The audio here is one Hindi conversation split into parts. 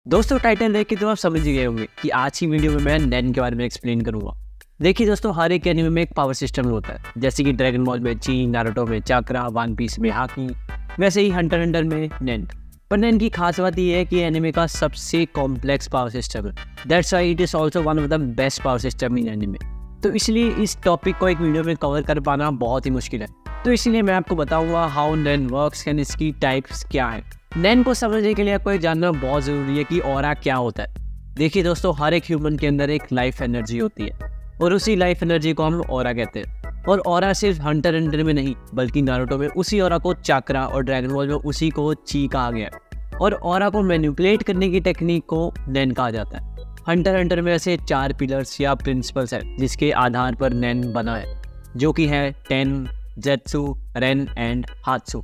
दोस्तों टाइटल देख के तो आप समझ ही गए होंगे कि आज की वीडियो में मैं नैन के बारे में एक्सप्लेन करूंगा। देखिए दोस्तों, हर एक एनिमे में एक पावर सिस्टम होता है, जैसे कि ड्रैगन बॉल में ची, नारुतो में चक्रा, वन पीस में हाकी, वैसे ही हंटर हंटर में नैन। पर नैन की खास बात यह है कि एनिमे का सबसे कॉम्प्लेक्स पावर सिस्टम है। That's why it is also one of the best power system in anime. तो इसलिए इस टॉपिक को एक वीडियो में कवर कर पाना बहुत ही मुश्किल है। तो इसलिए मैं आपको बताऊंगा हाउ नैन वर्क्स एंड इसकी टाइप्स क्या है। नैन को समझने के लिए आपको ये जानना बहुत ज़रूरी है कि ऑरा क्या होता है। देखिए दोस्तों, हर एक ह्यूमन के अंदर एक लाइफ एनर्जी होती है और उसी लाइफ एनर्जी को हम ऑरा कहते हैं। और ऑरा सिर्फ हंटर हंटर में नहीं, बल्कि नारुतो में उसी ऑरा को चक्रा और ड्रैगन बॉल में उसी को ची कहा गया है। और ऑरा को मैनिपुलेट करने की टेक्निक को नैन कहा जाता है। हंटर हंटर में ऐसे 4 पिलर्स या प्रिंसिपल्स हैं जिसके आधार पर नैन बना है, जो कि है टेन, जेत्सु, रेन एंड हात्सु।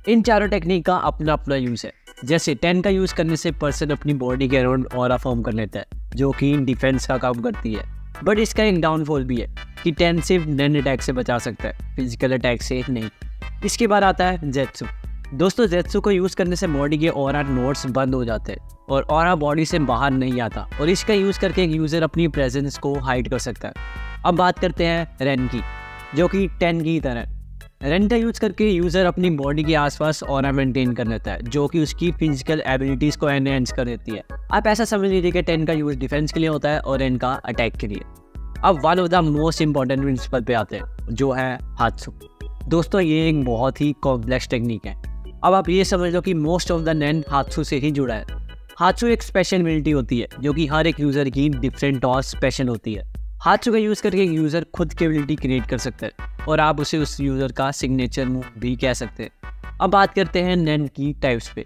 इन चारों टेक्निक का अपना अपना यूज़ है। जैसे 10 का यूज़ करने से पर्सन अपनी बॉडी के अराउंड ऑरा फॉर्म कर लेता है, जो कि डिफेंस का काम करती है। बट इसका एक डाउनफॉल भी है कि 10 सिर्फ नैन अटैक से बचा सकता है, फिजिकल अटैक से नहीं। इसके बाद आता है जेत्सु। दोस्तों, जेत्सु को यूज़ करने से बॉडी के ऑरा नोड्स बंद हो जाते हैं और ऑरा बॉडी से बाहर नहीं आता, और इसका यूज़ करके एक यूज़र अपनी प्रेजेंस को हाइड कर सकता है। अब बात करते हैं रेन की, जो कि 10 की तरह है। रेन का यूज़ करके यूज़र अपनी बॉडी के आसपास ऑरा मेंटेन कर लेता है, जो कि उसकी फिजिकल एबिलिटीज़ को एनहेंस कर देती है। आप ऐसा समझ लीजिए कि 10 का यूज़ डिफेंस के लिए होता है और रेन का अटैक के लिए। अब one of the most important principle पे आते हैं, जो है हात्सु। दोस्तों, ये एक बहुत ही कॉम्प्लेक्स टेक्निक है। अब आप ये समझ लो कि मोस्ट ऑफ द नैन हात्सु से ही जुड़ा है। हात्सु एक स्पेशल एबिलिटी होती है, जो कि हर एक यूज़र की डिफरेंट और स्पेशल होती है। हात्सु का यूज़ करके एक यूज़र खुद की एबिलिटी क्रिएट कर सकता है, और आप उसे उस यूज़र का सिग्नेचर मूव भी कह सकते हैं। अब बात करते हैं नैन की टाइप्स पे।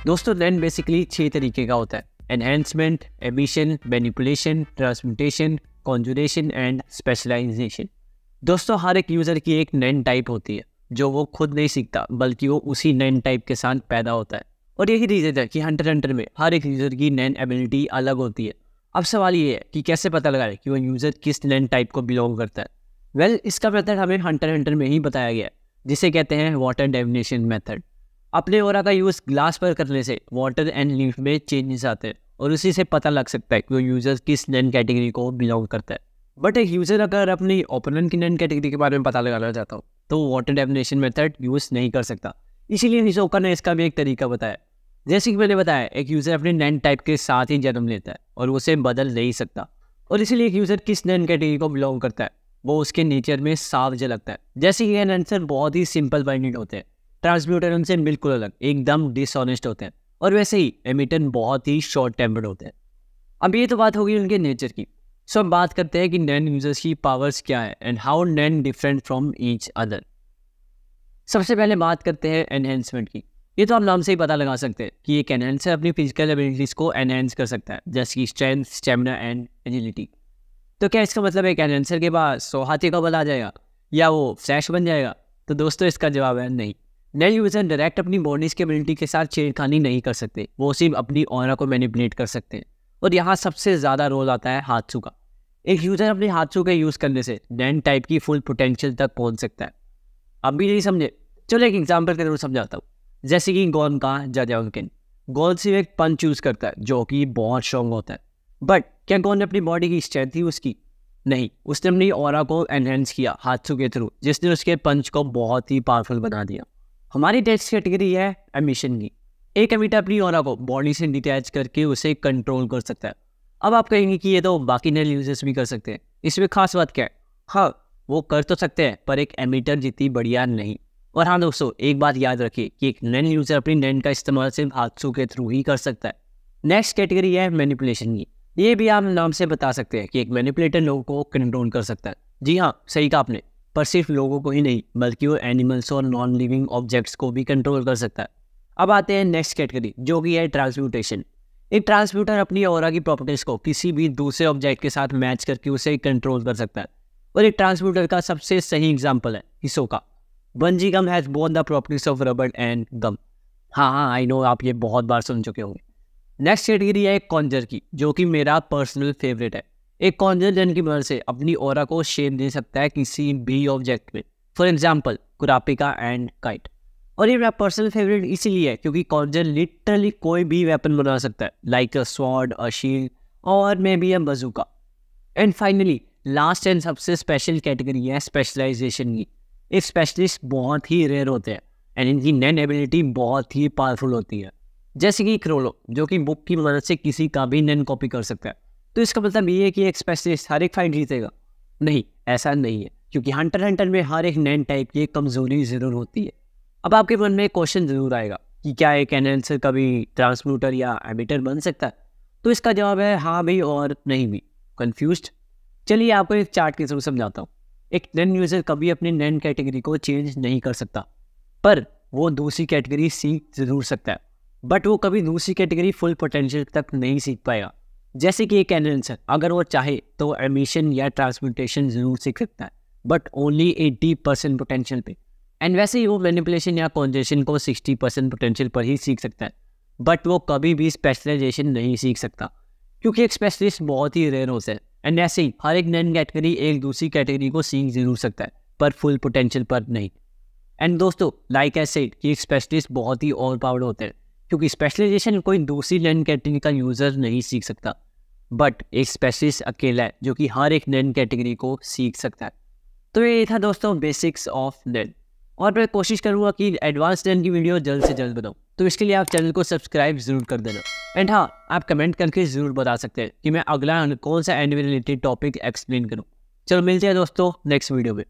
दोस्तों, नैन बेसिकली 6 तरीके का होता है: enhancement, emission, manipulation, transmutation, conjuration and specialization. दोस्तों, हर एक यूज़र की एक नैन टाइप होती है, जो वो खुद नहीं सीखता, बल्कि वो उसी नैन टाइप के साथ पैदा होता है। और यही रीज़न है कि हंटर हंटर में हर एक यूज़र की नैन एबिलिटी अलग होती है। अब सवाल ये है कि कैसे पता लगाए कि वो यूज़र किस नैन टाइप को बिलोंग करता है। इसका मेथड हमें हंटर हंटर में ही बताया गया है, जिसे कहते हैं वाटर डेफिनेशन मेथड। अपने ऑरा का यूज़ ग्लास पर करने से वाटर एंड लीफ में चेंजेस आते हैं, और उसी से पता लग सकता है कि वो यूज़र किस नैन कैटेगरी को बिलोंग करता है। बट एक यूज़र अगर अपनी ओपोनेंट की नैन कैटेगरी के बारे में पता लगाना चाहता हो, तो वाटर डेफिनेशन मेथड यूज़ नहीं कर सकता। इसीलिए हिसोका ने इसका भी एक तरीका बताया। जैसे कि मैंने बताया, एक यूज़र अपने नैन टाइप के साथ ही जन्म लेता है और उसे बदल नहीं सकता, और इसीलिए एक यूज़र किस नैन कैटेगरी को बिलोंग करता है वो उसके नेचर में साफ झलकता है। जैसे कि एनहेंसर बहुत ही सिंपल माइंडेड होते हैं, ट्रांसम्यूटर उनसे बिल्कुल अलग, एकदम डिसऑनेस्ट होते हैं, और वैसे ही एमिटर बहुत ही शॉर्ट टेम्पर्ड होते हैं। अब ये तो बात होगी उनके नेचर की। सो हम बात करते हैं कि नैन यूजर्स की पावर्स क्या है एंड हाउ नैन डिफरेंट फ्रॉम ईच अदर। सबसे पहले बात करते हैं एनहेंसमेंट की। ये तो आप नाम से ही पता लगा सकते हैं कि एक एनहेंसर अपनी फिजिकल एबिलिटीज़ को एनहेंस कर सकता है, जैसे कि स्ट्रेंथ, स्टेमिना एंड एजिलिटी। तो क्या इसका मतलब एक एनहेंसर के पास 100 हाथी का बल आ जाएगा या वो फ्लैश बन जाएगा? तो दोस्तों, इसका जवाब है नहीं। नए यूज़र डायरेक्ट अपनी बॉडीज़ की एबिलिटी के साथ छेड़खानी नहीं कर सकते, वो सिर्फ अपनी ऑरा को मैनिपुलेट कर सकते हैं। और यहाँ सबसे ज़्यादा रोल आता है हात्सु का। एक यूज़र अपने हात्सु का यूज़ करने से नैन टाइप की फुल पोटेंशियल तक पहुँच सकता है। अब भी नहीं समझे? चलो एक एग्जाम्पल के जरूर समझाता हूँ। जैसे कि गॉन का जाजाउनकिन। गॉन सिर्फ एक पंच यूज़ करता है, जो कि बहुत स्ट्रॉन्ग होता है। बट क्या गॉन ने अपनी बॉडी की स्ट्रेंथ ही उसकी? नहीं, उसने अपनी ऑरा को एनहेंस किया हात्सु के थ्रू, जिसने उसके पंच को बहुत ही पावरफुल बना दिया। हमारी टेस्ट कैटेगरी है एमिशन की। एक एमिटर अपनी ऑरा को बॉडी से डिटैच करके उसे कंट्रोल कर सकता है। अब आप कहेंगे कि ये तो बाकी नए यूजर्स भी कर सकते हैं, इसमें खास बात क्या है? हाँ, वो कर तो सकते हैं, पर एक एमिटर जितनी बढ़िया नहीं। और हाँ दोस्तों, एक बात याद रखिए कि एक नैन यूज़र अपनी नैन का इस्तेमाल सिर्फ हात्सु के थ्रू ही कर सकता है। नेक्स्ट कैटेगरी है मैनिपुलेशन की। ये भी आप नाम से बता सकते हैं कि एक मैनिपुलेटर लोगों को कंट्रोल कर सकता है। जी हाँ, सही कहा आपने, पर सिर्फ लोगों को ही नहीं, बल्कि वो एनिमल्स और नॉन लिविंग ऑब्जेक्ट्स को भी कंट्रोल कर सकता है। अब आते हैं नेक्स्ट कैटेगरी, जो कि है ट्रांसम्यूटेशन। एक ट्रांसम्यूटर अपनी ऑरा की प्रॉपर्टीज को किसी भी दूसरे ऑब्जेक्ट के साथ मैच करके उसे कंट्रोल कर सकता है। और एक ट्रांसम्यूटर का सबसे सही एग्जाम्पल है Hisoka. Bungee gum has both the properties of rubber and gum. हाँ, आई नो, आप ये बहुत बार सुन चुके होंगे। नेक्स्ट कैटेगरी है एक कॉन्जर की, जो कि मेरा पर्सनल फेवरेट है। एक कॉन्जर जन की मदद से अपनी ऑरा को शेप दे सकता है किसी भी ऑब्जेक्ट में, फॉर एग्जाम्पल कुरापिका एंड काइट। और ये मेरा पर्सनल फेवरेट इसीलिए है क्योंकि कॉन्जर लिटरली कोई भी वेपन बना सकता है, like a sword, a shield और maybe a bazooka. And finally last and सबसे स्पेशल कैटेगरी है स्पेशलाइजेशन की। एक स्पेशलिस्ट बहुत ही रेयर होते हैं एंड इनकी नैन एबिलिटी बहुत ही पावरफुल होती है। जैसे कि क्रोलो जो कि बुक की मदद से किसी का भी नैन कॉपी कर सकता है। तो इसका मतलब ये है कि एक स्पेशलिस्ट हर एक फाइट जीतेगा? नहीं, ऐसा नहीं है, क्योंकि हंटर में हर एक नैन टाइप की एक कमजोरी जरूर होती है। अब आपके मन में एक क्वेश्चन जरूर आएगा कि क्या एक एनहेंसर कभी ट्रांसम्यूटर या एमिटर बन सकता है? तो इसका जवाब है हाँ भी और नहीं भी। कंफ्यूज्ड? चलिए आपको एक चार्ट के थ्रू समझाता हूँ। एक नैन यूजर कभी अपनी नैन कैटेगरी को चेंज नहीं कर सकता, पर वो दूसरी कैटेगरी सीख जरूर सकता है, बट वो कभी दूसरी कैटेगरी फुल पोटेंशियल तक नहीं सीख पाएगा। जैसे कि एक एनहेंसर अगर वो चाहे तो एमिशन या ट्रांसम्यूटेशन जरूर सीख सकता है, बट ओनली 80% पोटेंशियल पे। एंड वैसे ही वो मैनिपुलेशन या कॉन्जेशन को 60% पोटेंशियल पर ही सीख सकता है, बट वो कभी भी स्पेशलाइजेशन नहीं सीख सकता, क्योंकि एक स्पेशलिस्ट बहुत ही रेयर होता है। एंड ऐसे ही हर एक नैन कैटेगरी एक दूसरी कैटेगरी को सीख जरूर सकता है, पर फुल पोटेंशियल पर नहीं। एंड दोस्तों, लाइक आई सेड कि एक स्पेशलिस्ट बहुत ही ओवर पावर्ड होते हैं, क्योंकि स्पेशलाइजेशन कोई दूसरी नैन कैटेगरी का यूजर नहीं सीख सकता, बट एक स्पेशलिस्ट अकेला है जो कि हर एक नैन कैटेगरी को सीख सकता है। तो ये था दोस्तों बेसिक्स ऑफ नैन, और मैं कोशिश करूँगा कि एडवांस नैन की वीडियो जल्द से जल्द बनाऊँ। तो इसके लिए आप चैनल को सब्सक्राइब जरूर कर देना। एंड हाँ, आप कमेंट करके ज़रूर बता सकते हैं कि मैं अगला कौन सा एनिमे रिलेटेड टॉपिक एक्सप्लेन करूँ। चलो मिलते हैं दोस्तों नेक्स्ट वीडियो में।